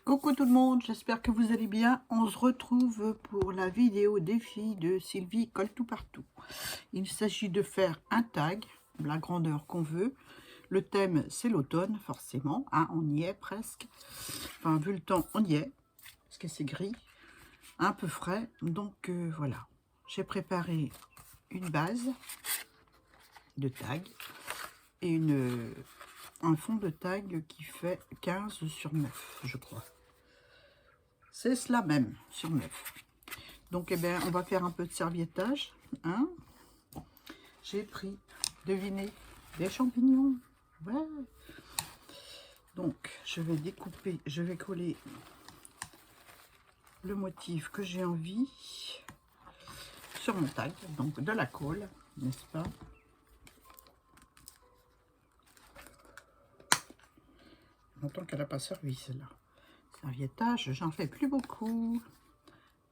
Coucou tout le monde, j'espère que vous allez bien. On se retrouve pour la vidéo défi de Sylvie Colle Tout Partout. Il s'agit de faire un tag, la grandeur qu'on veut. Le thème, c'est l'automne, forcément. Hein, on y est presque. Enfin, vu le temps, on y est. Parce que c'est gris, un peu frais. Donc, voilà. J'ai préparé une base de tag et un fond de tag qui fait 15 sur 9, je crois. C'est cela même, sur 9. Donc, eh bien, on va faire un peu de serviettage. Hein. J'ai pris, devinez, des champignons. Ouais. Donc, je vais découper, je vais coller le motif que j'ai envie sur mon tag. Donc, de la colle, n'est-ce pas? Longtemps qu'elle n'a pas servi, celle-là. Serviettage, j'en fais plus beaucoup.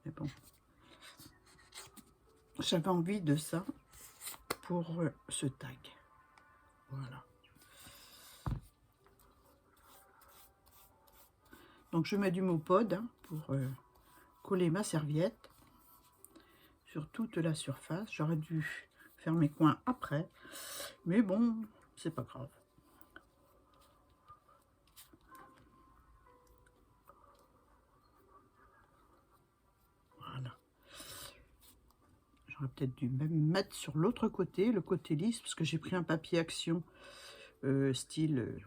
Mais bon. J'avais envie de ça pour ce tag. Voilà. Donc je mets du Mopod hein, pour coller ma serviette sur toute la surface. J'aurais dû faire mes coins après, mais bon, c'est pas grave. Voilà. J'aurais peut-être dû même mettre sur l'autre côté, le côté lisse, parce que j'ai pris un papier action style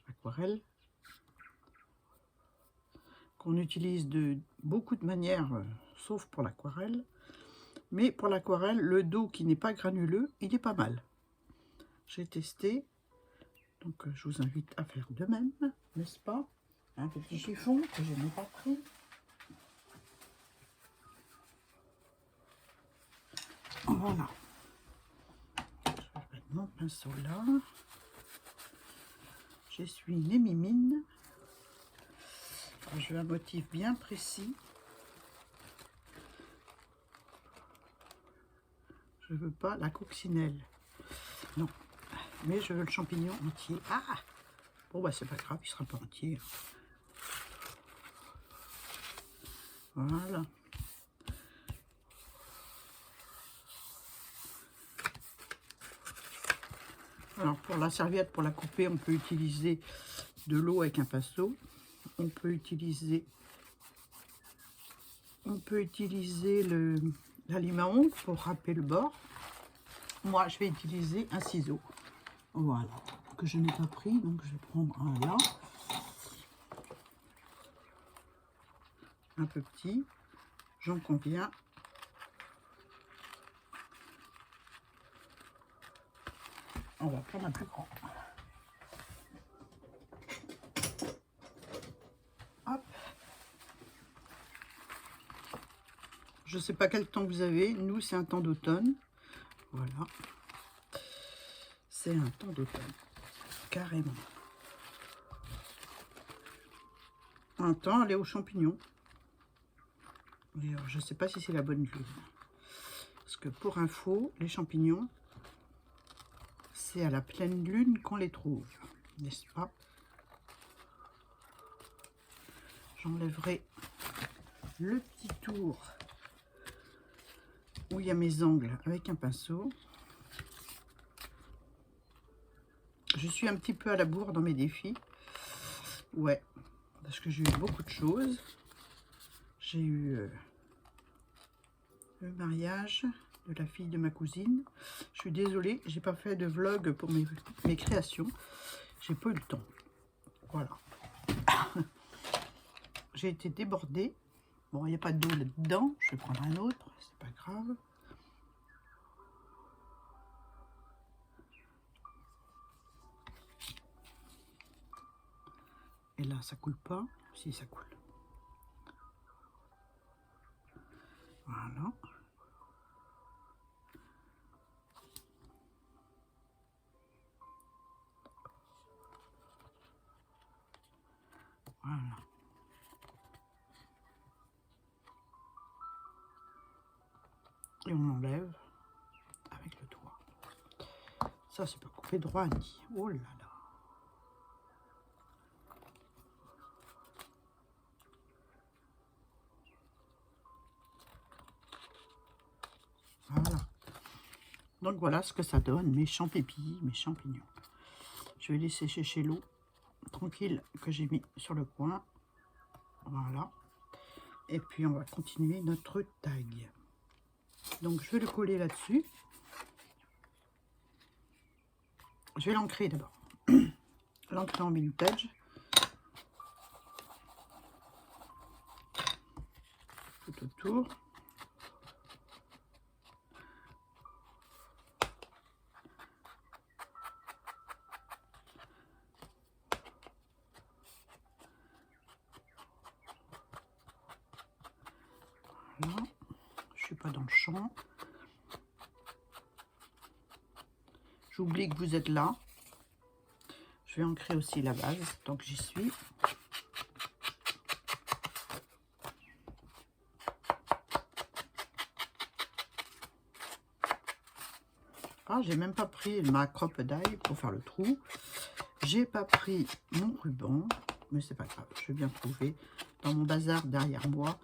aquarelle, qu'on utilise de beaucoup de manières, sauf pour l'aquarelle. Mais pour l'aquarelle, le dos qui n'est pas granuleux, il est pas mal. J'ai testé, donc je vous invite à faire de même, n'est-ce pas? Un petit chiffon que je n'ai pas pris. Voilà. Je vais mettre mon pinceau là. J'essuie les mimines. Je veux un motif bien précis. Je veux pas la coccinelle. Non. Mais je veux le champignon entier. Ah! Bon, bah, c'est pas grave, il sera pas entier. Voilà. Alors, pour la serviette, pour la couper, on peut utiliser de l'eau avec un pinceau. On peut utiliser la lime à ongles pour râper le bord. Moi, je vais utiliser un ciseau. Voilà. Que je n'ai pas pris, donc je vais prendre un là. Un peu petit. J'en conviens. On va prendre un plus grand. Hop. Je ne sais pas quel temps vous avez. Nous, c'est un temps d'automne. Voilà. C'est un temps d'automne. Carrément. Un temps, aller aux champignons. Je ne sais pas si c'est la bonne lune. Parce que pour info, les champignons, c'est à la pleine lune qu'on les trouve. N'est-ce pas? J'enlèverai le petit tour où il y a mes angles avec un pinceau. Je suis un petit peu à la bourre dans mes défis. Ouais, parce que j'ai eu beaucoup de choses. J'ai eu le mariage de la fille de ma cousine. Je suis désolée, j'ai pas fait de vlog pour mes créations. J'ai pas eu le temps. Voilà. J'ai été débordée. Bon, il n'y a pas d'eau là-dedans. Je vais prendre un autre, c'est pas grave. Et là, ça coule pas. Si, ça coule. Voilà. Voilà. Et on enlève avec le doigt. Ça, c'est pas coupé droit ni. Oh là là. Donc voilà ce que ça donne, mes champépis, mes champignons. Je vais laisser sécher l'eau tranquille que j'ai mis sur le coin. Voilà. Et puis on va continuer notre tag. Donc je vais le coller là-dessus. Je vais l'ancrer d'abord. L'ancrer en vintage. Tout autour. Voilà. Je suis pas dans le champ. J'oublie que vous êtes là. Je vais ancrer aussi la base tant que j'y suis. Ah, j'ai même pas pris ma croppe d'ail pour faire le trou. J'ai pas pris mon ruban, mais c'est pas grave. Je vais bien trouver dans mon bazar derrière moi,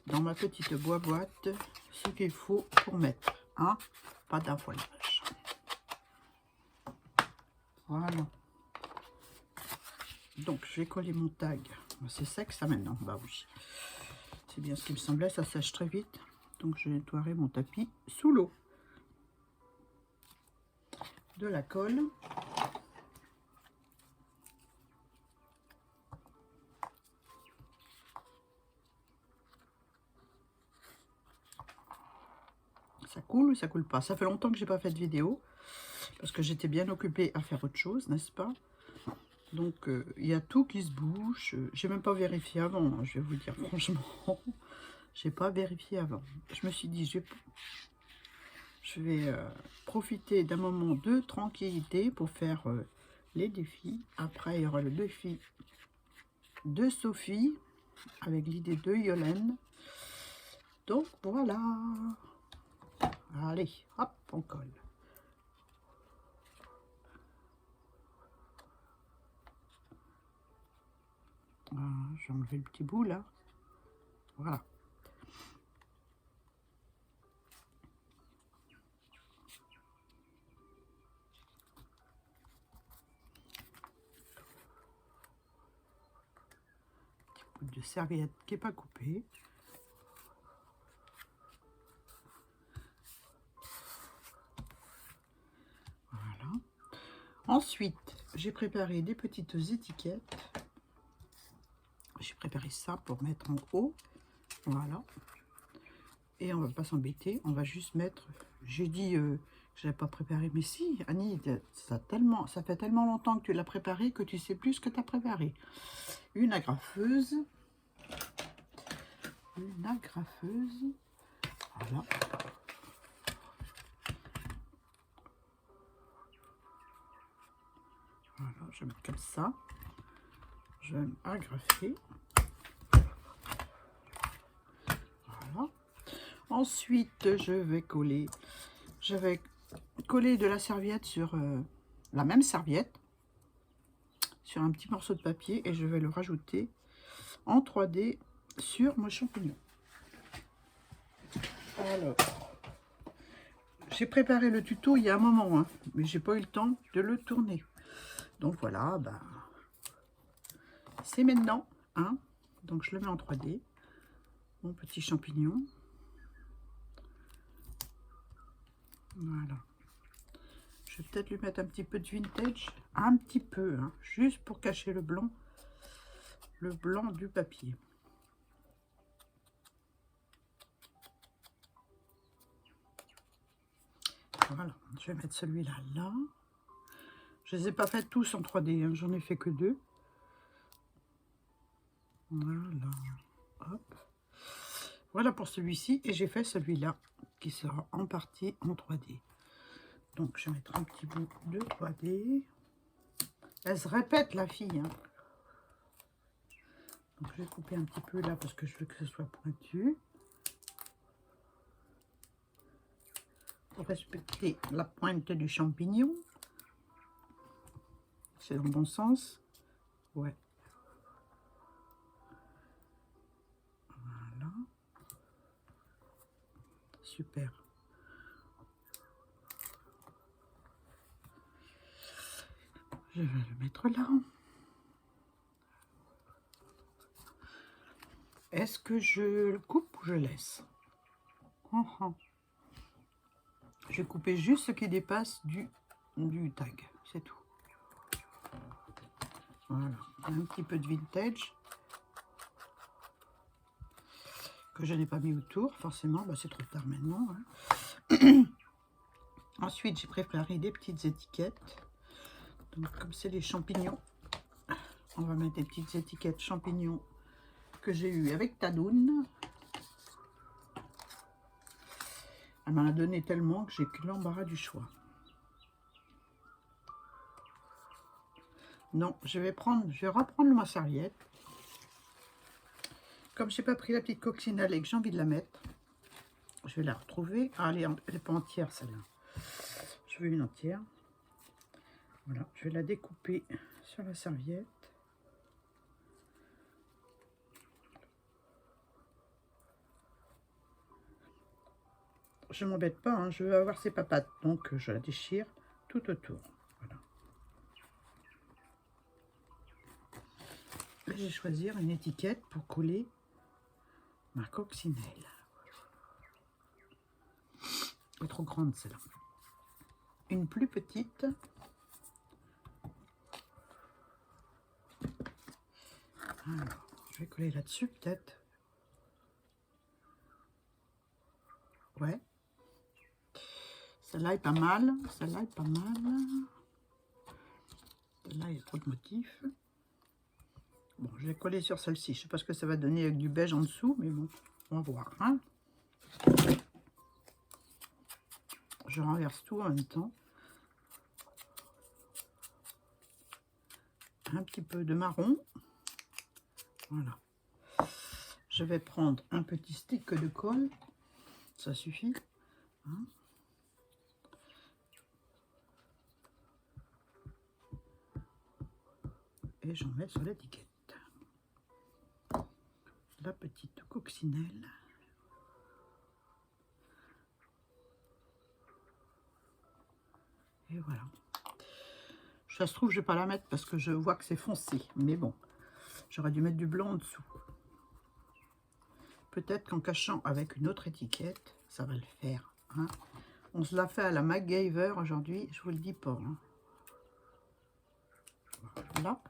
dans ma petite boîte, ce qu'il faut pour mettre. Hein, pas d'affoilage. Voilà. Donc, je vais coller mon tag. C'est sec ça maintenant. Bah oui. C'est bien ce qui me semblait. Ça sèche très vite. Donc, je nettoierai mon tapis sous l'eau. De la colle. Ça coule ou ça coule pas? Ça fait longtemps que j'ai pas fait de vidéo. Parce que j'étais bien occupée à faire autre chose, n'est-ce pas? Donc, il y a tout qui se bouge. J'ai même pas vérifié avant, hein, je vais vous dire franchement. J'ai pas vérifié avant. Je me suis dit, je vais profiter d'un moment de tranquillité pour faire les défis. Après, il y aura le défi de Sophie avec l'idée de Yolène. Donc, voilà. Allez, hop, on colle. Je vais enlever le petit bout là. Voilà. Petit bout de serviette qui n'est pas coupé. Voilà. Ensuite, j'ai préparé des petites étiquettes. J'ai préparé ça pour mettre en haut. Voilà. Et on va pas s'embêter, on va juste mettre, j'ai dit que je n'avais pas préparé, mais si, Annie, ça fait tellement longtemps que tu l'as préparé que tu sais plus ce que tu as préparé. Une agrafeuse, voilà. Voilà, je vais mettre comme ça, je vais agrafer. Voilà. Ensuite, je vais coller de la serviette sur la même serviette, sur un petit morceau de papier, et je vais le rajouter en 3D sur mon champignon. Alors, j'ai préparé le tuto il y a un moment, hein, mais j'ai pas eu le temps de le tourner. Donc voilà, ben, c'est maintenant, hein. Donc je le mets en 3D, mon petit champignon. Voilà. Je vais peut-être lui mettre un petit peu de vintage, un petit peu, hein, juste pour cacher le blanc du papier. Voilà, je vais mettre celui-là là. Je ne les ai pas fait tous en 3D, hein, j'en ai fait que 2. Voilà, hop. Voilà pour celui-ci, et j'ai fait celui-là qui sera en partie en 3D. Donc je vais mettre un petit bout de 3D. Elle se répète la fille, hein. Donc je vais couper un petit peu là parce que je veux que ce soit pointu. Pour respecter la pointe du champignon. C'est dans le bon sens. Ouais. Voilà. Super. Je vais le mettre là. Est-ce que je le coupe ou je laisse? Je vais couper juste ce qui dépasse du tag, c'est tout. Voilà, un petit peu de vintage que je n'ai pas mis autour, forcément, bah c'est trop tard maintenant. Hein. Ensuite, j'ai préparé des petites étiquettes. Donc, comme c'est les champignons, on va mettre des petites étiquettes champignons que j'ai eu avec Tadoun. Elle m'en a donné tellement que j'ai que l'embarras du choix. Non, je vais reprendre ma serviette. Comme je n'ai pas pris la petite coccinelle et que j'ai envie de la mettre, je vais la retrouver. Ah, elle n'est pas entière celle-là. Je veux une entière. Voilà, je vais la découper sur la serviette. Je ne m'embête pas, hein, je veux avoir ses papates, donc je la déchire tout autour. Voilà. Là, je vais choisir une étiquette pour coller ma coccinelle. Elle est trop grande celle-là. Une plus petite. Alors, je vais coller là-dessus peut-être. Ouais. Celle-là est pas mal. Celle-là est pas mal. Celle-là, il y a trop de motifs. Bon, je vais coller sur celle-ci. Je sais pas ce que ça va donner avec du beige en dessous, mais bon, on va voir. Hein. Je renverse tout en même temps. Un petit peu de marron. Voilà. Je vais prendre un petit stick de colle. Ça suffit. Hein. Et j'en mets sur l'étiquette. La petite coccinelle. Et voilà. Ça se trouve, je ne vais pas la mettre parce que je vois que c'est foncé. Mais bon, j'aurais dû mettre du blanc en dessous. Peut-être qu'en cachant avec une autre étiquette, ça va le faire. Hein. On se l'a fait à la MacGyver aujourd'hui, je vous le dis pas. Hein. Voilà.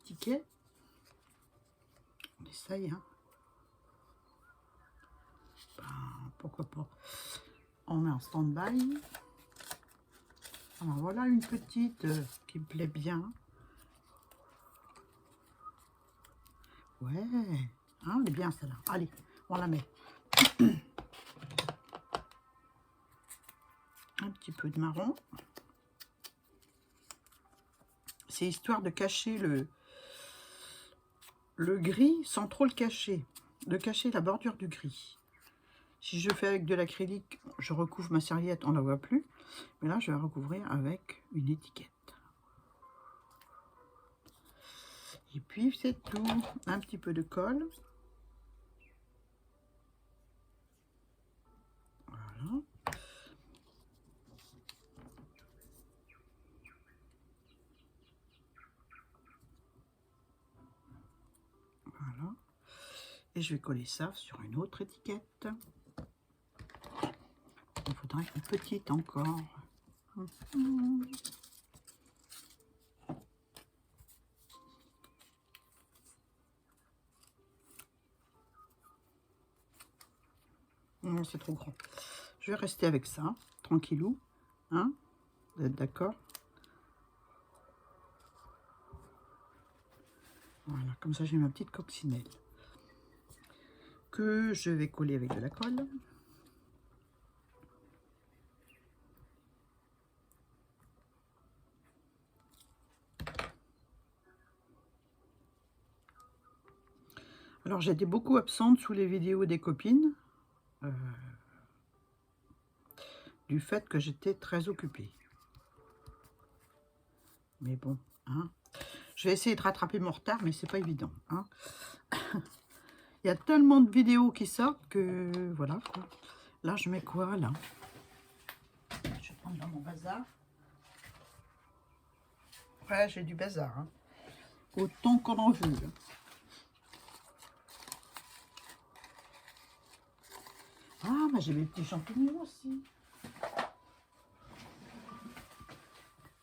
Ticket. On essaye. Hein. Ben, pourquoi pas. On met en stand-by. Alors voilà une petite qui me plaît bien. Ouais, hein, elle est bien celle-là. Allez, on la met. Un petit peu de marron. C'est histoire de cacher le gris sans trop le cacher. De cacher la bordure du gris. Si je fais avec de l'acrylique, je recouvre ma serviette, on ne la voit plus. Mais là, je vais recouvrir avec une étiquette. Et puis, c'est tout. Un petit peu de colle. Voilà. Voilà. Et je vais coller ça sur une autre étiquette. Il faudrait une petite encore. Non, c'est trop grand. Je vais rester avec ça, tranquillou. Hein, vous êtes d'accord? Voilà, comme ça j'ai ma petite coccinelle. Que je vais coller avec de la colle. Alors j'étais beaucoup absente sous les vidéos des copines. Du fait que j'étais très occupée. Mais bon, hein. Je vais essayer de rattraper mon retard, mais c'est pas évident. Hein. Il y a tellement de vidéos qui sortent que voilà quoi. Là, je mets quoi là? Je vais prendre dans mon bazar. Ouais, j'ai du bazar. Hein. Autant qu'on en veut. Ah, mais j'ai mes petits champignons aussi.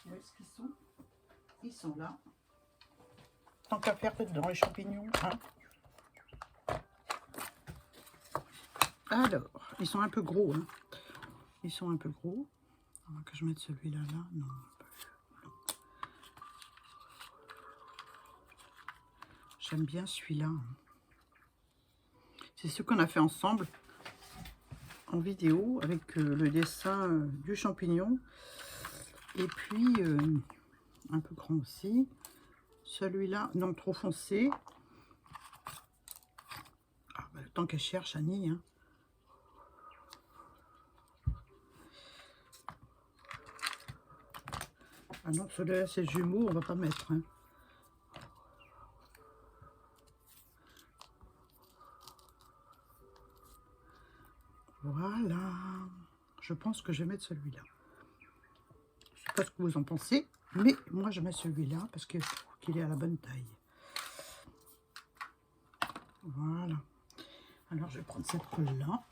Où est-ce qu'ils sont? Ils sont là. Tant qu'à faire dedans les champignons. Hein. Alors, ils sont un peu gros. Hein. Ils sont un peu gros. Alors que je mette celui-là là. Non. J'aime bien celui-là. C'est ce qu'on a fait ensemble en vidéo avec le dessin du champignon. Et puis, un peu grand aussi. Celui-là, non, trop foncé. Ah, bah, le temps qu'elle cherche, Annie. Hein. Ah non, celui-là, c'est jumeau, on va pas mettre. Hein. Voilà. Je pense que je vais mettre celui-là. Je sais pas ce que vous en pensez, mais moi, je mets celui-là parce qu'il est à la bonne taille. Voilà. Alors, je vais prendre cette colle-là.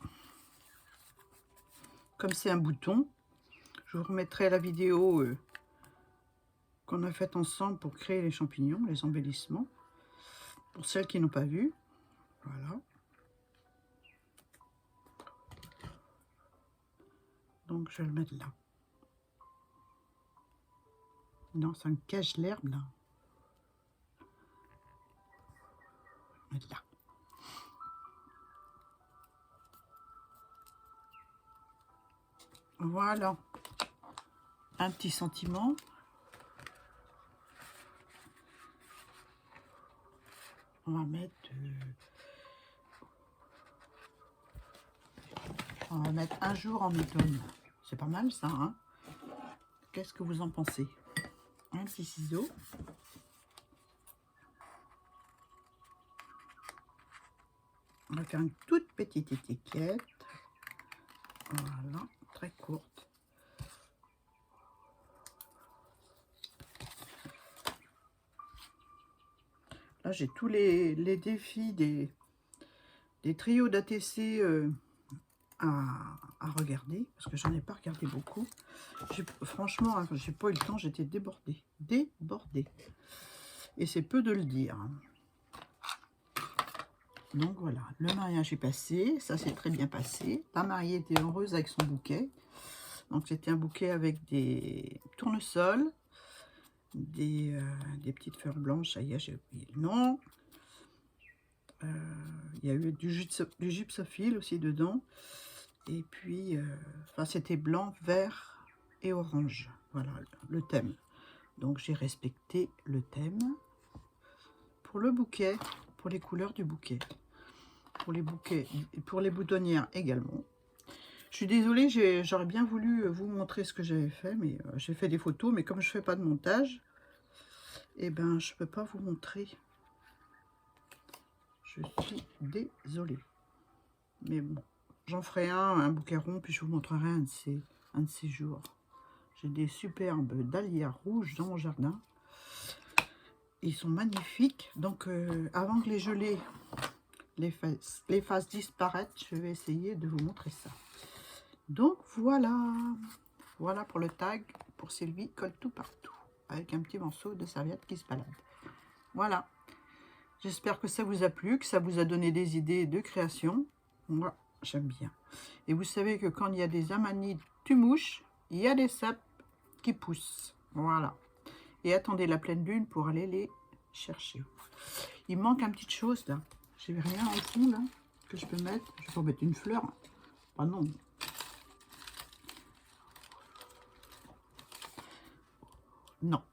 Comme c'est un bouton, je vous remettrai la vidéo qu'on a faite ensemble pour créer les champignons, les embellissements. Pour celles qui n'ont pas vu. Voilà. Donc, je vais le mettre là. Non, ça me cache l'herbe, là. Je vais mettre là. Voilà. Un petit sentiment. On va mettre... on va mettre un jour en automne. C'est pas mal, ça, hein? Qu'est-ce que vous en pensez? Un petit ciseau. On va faire une toute petite étiquette. Voilà, très courte. Là, j'ai tous les défis des trios d'ATC à regarder, parce que j'en ai pas regardé beaucoup. Franchement, hein, j'ai pas eu le temps, j'étais débordée. Et c'est peu de le dire. Donc voilà, le mariage est passé, ça s'est très bien passé. La mariée était heureuse avec son bouquet. Donc c'était un bouquet avec des tournesols, des petites fleurs blanches, ça y est, j'ai oublié le nom. Il y a eu du gypsophile aussi dedans. Et puis, enfin, c'était blanc, vert et orange. Voilà le thème. Donc j'ai respecté le thème. Pour le bouquet, pour les couleurs du bouquet. Pour les bouquets et pour les boutonnières également. Je suis désolée, j'aurais bien voulu vous montrer ce que j'avais fait, mais j'ai fait des photos, mais comme je fais pas de montage, eh ben je peux pas vous montrer. Je suis désolée. Mais bon, j'en ferai un bouquet rond, puis je vous montrerai un de ces jours. J'ai des superbes dahlias rouges dans mon jardin. Ils sont magnifiques. Donc avant que les gelées les fassent disparaître, je vais essayer de vous montrer ça. Donc voilà. Voilà pour le tag pour Sylvie colle tout partout. Avec un petit morceau de serviette qui se balade. Voilà. J'espère que ça vous a plu, que ça vous a donné des idées de création. Moi, j'aime bien. Et vous savez que quand il y a des amanites tumouches, il y a des sapes qui poussent. Voilà. Et attendez la pleine lune pour aller les chercher. Il manque un petit chose là. J'ai rien en fond là que je peux mettre. Je peux mettre une fleur. Ah non. Non.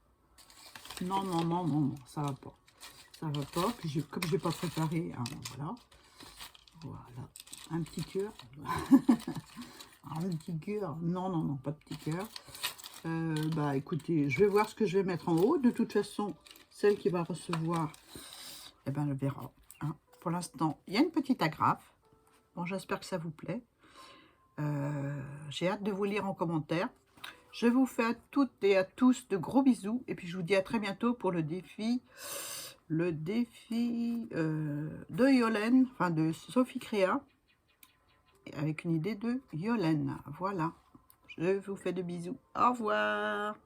Non, non, non, non, non, ça va pas. Ça va pas. Puis comme je n'ai pas préparé, hein, voilà. Voilà. Un petit cœur. Un petit cœur. Non, non, non, pas de petit cœur. Bah écoutez, je vais voir ce que je vais mettre en haut. De toute façon, celle qui va recevoir, eh ben, elle verra. Hein. Pour l'instant, il y a une petite agrafe. Bon, j'espère que ça vous plaît. J'ai hâte de vous lire en commentaire. Je vous fais à toutes et à tous de gros bisous. Et puis, je vous dis à très bientôt pour le défi de Yolène, enfin de Sophie Créa, avec une idée de Yolène. Voilà. Je vous fais de bisous. Au revoir.